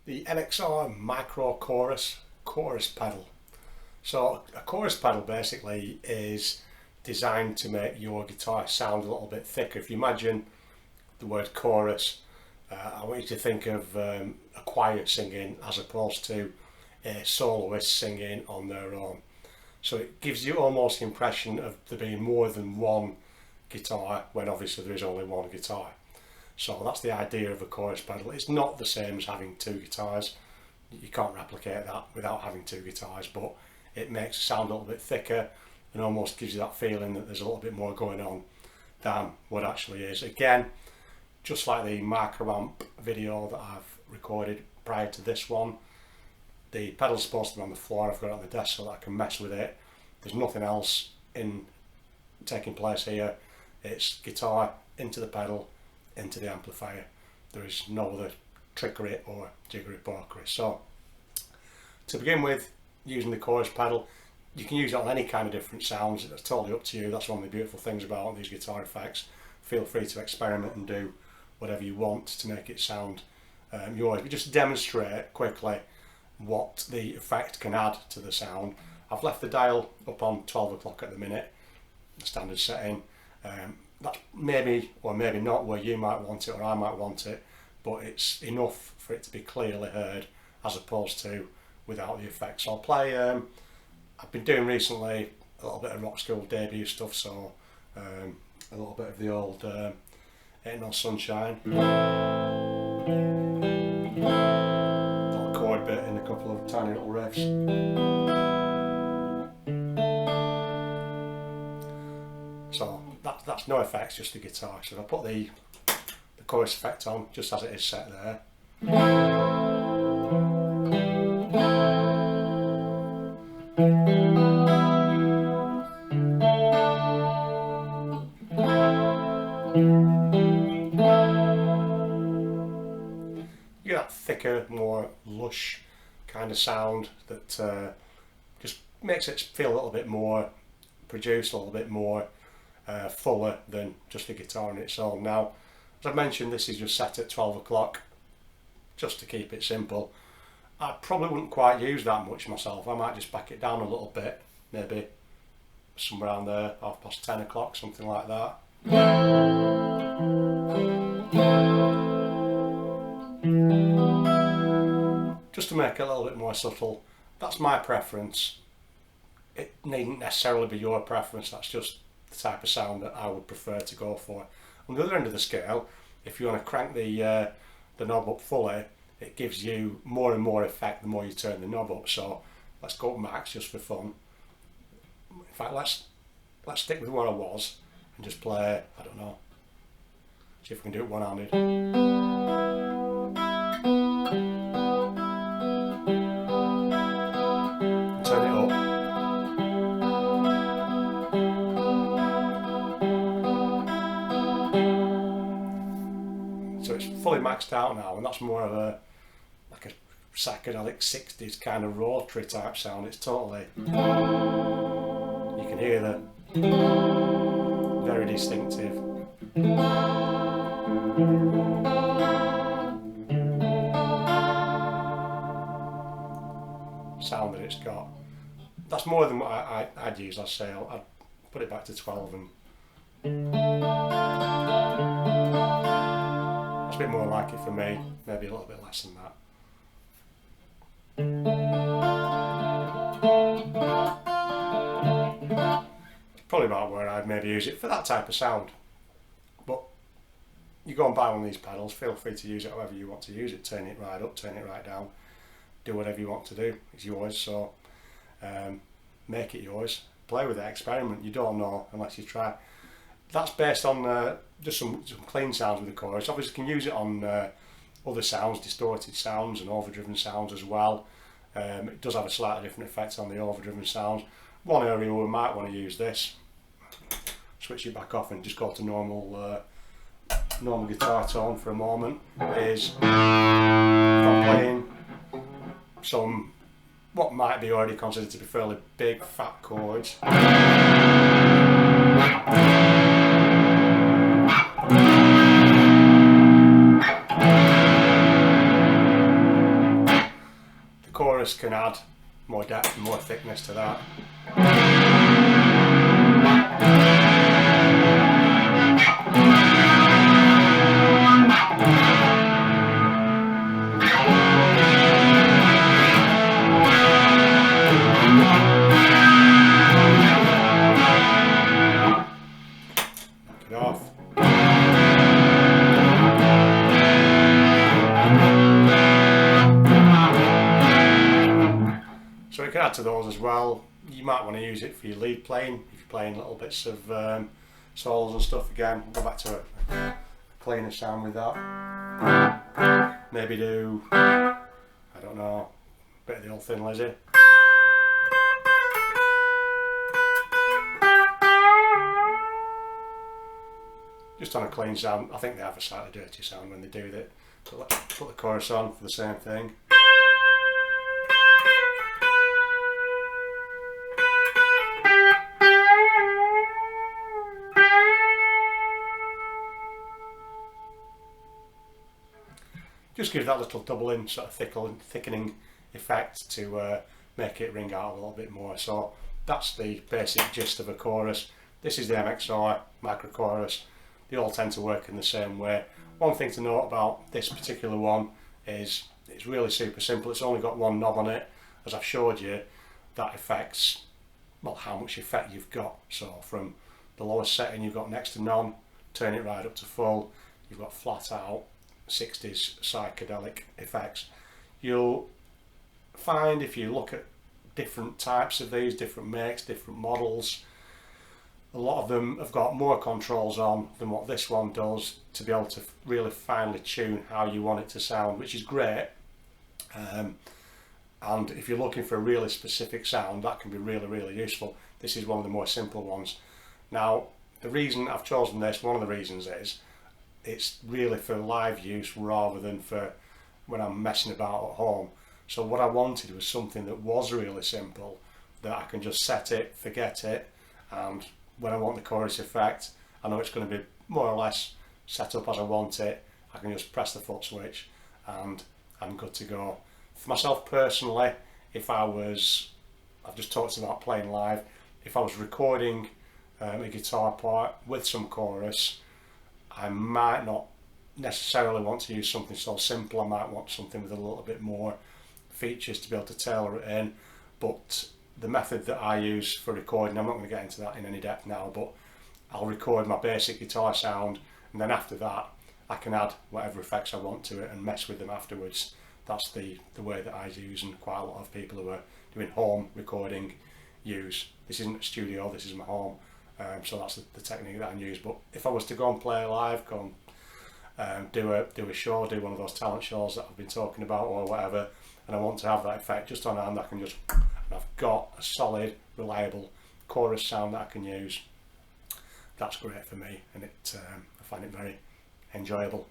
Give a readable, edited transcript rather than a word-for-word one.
the NXR Micro Chorus pedal. So a chorus pedal basically is designed to make your guitar sound a little bit thicker. If you imagine the word chorus, I want you to think of a choir singing as opposed to a soloist singing on their own. So it gives you almost the impression of there being more than one guitar when obviously there is only one guitar. So that's the idea of a chorus pedal. It's not the same as having two guitars. You can't replicate that without having two guitars, but it makes the sound a little bit thicker and almost gives you that feeling that there's a little bit more going on than what actually is. Again, just like the micro amp video that I've recorded prior to this one, the pedal's supposed to be on the floor. I've got it on the desk so that I can mess with it. There's nothing else taking place here. It's guitar into the pedal, into the amplifier. There is no other trickery or jiggery-pokery. So to begin with, using the chorus pedal, you can use it on any kind of different sounds. It's totally up to you. That's one of the beautiful things about these guitar effects. Feel free to experiment and do whatever you want to make it sound yours. But just demonstrate quickly what the effect can add to the sound. I've left the dial up on 12 o'clock at the minute, the standard setting. That's maybe or maybe not where you might want it or I might want it, but it's enough for it to be clearly heard as opposed to without the effects. So I'll play, I've been doing recently a little bit of rock school debut stuff, so a little bit of the old Ain't No Sunshine. Little chord bit in a couple of tiny little riffs. So that's no effects, just the guitar. So if I put the chorus effect on, just as it is set there. You get that thicker, more lush kind of sound that just makes it feel a little bit more produced, a little bit more fuller than just the guitar on its own. Now, as I mentioned, this is just set at 12 o'clock, just to keep it simple. I probably wouldn't quite use that much myself. I might just back it down a little bit, maybe somewhere around there, 10 o'clock, something like that. Just to make it a little bit more subtle. That's my preference. It needn't necessarily be your preference, that's just the type of sound that I would prefer to go for. On the other end of the scale, if you want to crank the knob up fully, it gives you more and more effect the more you turn the knob up. So let's go up max just for fun. In fact, let's stick with where I was and just play, I don't know, see if we can do it one-handed. Turn it up. So it's fully maxed out now, and that's more of a psychedelic 60s kind of rotary type sound. It's totally, you can hear the very distinctive sound that it's got. That's more than what I'd use. I'd say I'd put it back to 12 and it's a bit more like it for me, maybe a little bit less than that. Probably about where I'd maybe use it for that type of sound. But you go and buy one of these pedals, feel free to use it however you want to use it. Turn it right up, turn it right down, do whatever you want to do. It's yours, so make it yours. Play with it, experiment. You don't know unless you try. That's based on just some clean sounds with the chorus. Obviously you can use it on other sounds, distorted sounds and overdriven sounds as well. It does have a slightly different effect on the overdriven sounds. One area where we might want to use this, switch it back off and just go to normal guitar tone for a moment, is if I'm playing some what might be already considered to be fairly big fat chords. chorus can add more depth and more thickness to that. Knock it off. So you can add to those as well. You might want to use it for your lead playing, if you're playing little bits of solos and stuff. Again, go back to a cleaner sound with that. Maybe do, I don't know, a bit of the old Thin Lizzy. Just on a clean sound. I think they have a slightly dirty sound when they do that. Put the chorus on for the same thing. Just give that little doubling, sort of thickening effect to make it ring out a little bit more. So that's the basic gist of a chorus. This is the MXR micro chorus. They all tend to work in the same way. One thing to note about this particular one is it's really super simple. It's only got one knob on it. As I've showed you, that affects, well, how much effect you've got. So from the lowest setting you've got next to none, turn it right up to full, you've got flat out 60s psychedelic effects. You'll find if you look at different types of these, different makes, different models, a lot of them have got more controls on than what this one does to be able to really finely tune how you want it to sound, which is great. And if you're looking for a really specific sound, that can be really useful. This is one of the more simple ones. Now, the reason I've chosen this, one of the reasons is it's really for live use rather than for when I'm messing about at home. So what I wanted was something that was really simple, that I can just set it, forget it, and when I want the chorus effect, I know it's going to be more or less set up as I want it. I can just press the foot switch and I'm good to go. For myself personally, if I was, I've just talked about playing live, if I was recording a guitar part with some chorus, I might not necessarily want to use something so simple. I might want something with a little bit more features to be able to tailor it in. But the method that I use for recording, I'm not going to get into that in any depth now, but I'll record my basic guitar sound, and then after that I can add whatever effects I want to it and mess with them afterwards. That's the way that I use, and quite a lot of people who are doing home recording use. This isn't a studio, this is my home, so that's the technique that I use. But if I was to go and play live, go and do a show, do one of those talent shows that I've been talking about or whatever, and I want to have that effect just on hand, I can just, and I've got a solid, reliable chorus sound that I can use. That's great for me, and I find it very enjoyable.